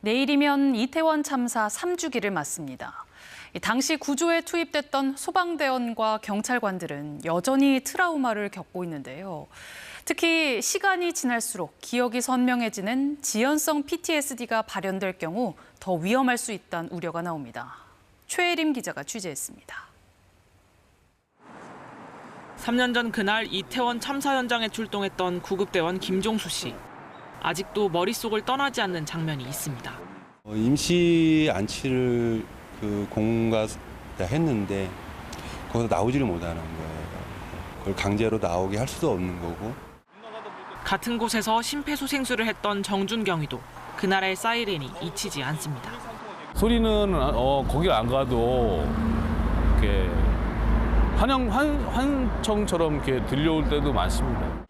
내일이면 이태원 참사 3주기를 맞습니다. 당시 구조에 투입됐던 소방대원과 경찰관들은 여전히 트라우마를 겪고 있는데요. 특히 시간이 지날수록 기억이 선명해지는 지연성 PTSD가 발현될 경우 더 위험할 수 있다는 우려가 나옵니다. 최혜림 기자가 취재했습니다. 3년 전 그날 이태원 참사 현장에 출동했던 구급대원 김종수 씨. 아직도 머릿속을 떠나지 않는 장면이 있습니다. 임시 안치를 공가했는데 거기서 나오지를 못하는 거예요. 그걸 강제로 나오게 할 수도 없는 거고. 같은 곳에서 심폐소생술을 했던 정준경이도 그날의 사이렌이 잊히지 않습니다. 소리는 거기 안 가도 이렇게 환청처럼 이렇게 들려올 때도 많습니다.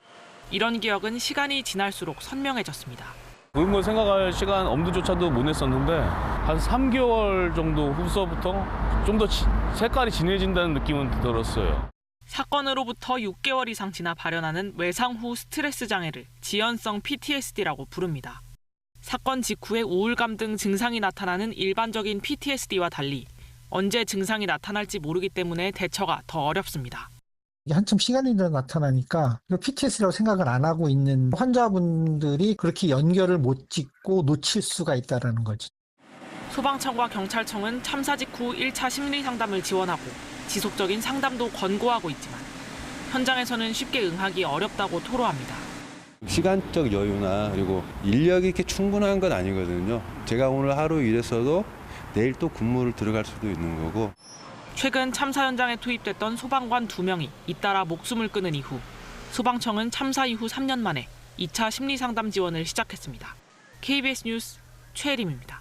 이런 기억은 시간이 지날수록 선명해졌습니다. 그런 걸 생각할 시간 엄두조차도 못 냈었는데 한 3개월 정도 후서부터 좀 더 색깔이 진해진다는 느낌은 들었어요. 사건으로부터 6개월 이상 지나 발현하는 외상 후 스트레스 장애를 지연성 PTSD라고 부릅니다. 사건 직후에 우울감 등 증상이 나타나는 일반적인 PTSD와 달리 언제 증상이 나타날지 모르기 때문에 대처가 더 어렵습니다. 한참 시간이 더 나타나니까 PTSD라고 생각을 안 하고 있는 환자분들이 그렇게 연결을 못 짓고 놓칠 수가 있다는 거지. 소방청과 경찰청은 참사 직후 1차 심리 상담을 지원하고 지속적인 상담도 권고하고 있지만 현장에서는 쉽게 응하기 어렵다고 토로합니다. 시간적 여유나 그리고 인력이 이렇게 충분한 건 아니거든요. 제가 오늘 하루 일했어도 내일 또 근무를 들어갈 수도 있는 거고. 최근 참사 현장에 투입됐던 소방관 2명이 잇따라 목숨을 끊은 이후 소방청은 참사 이후 3년 만에 2차 심리상담 지원을 시작했습니다. KBS 뉴스 최혜림입니다.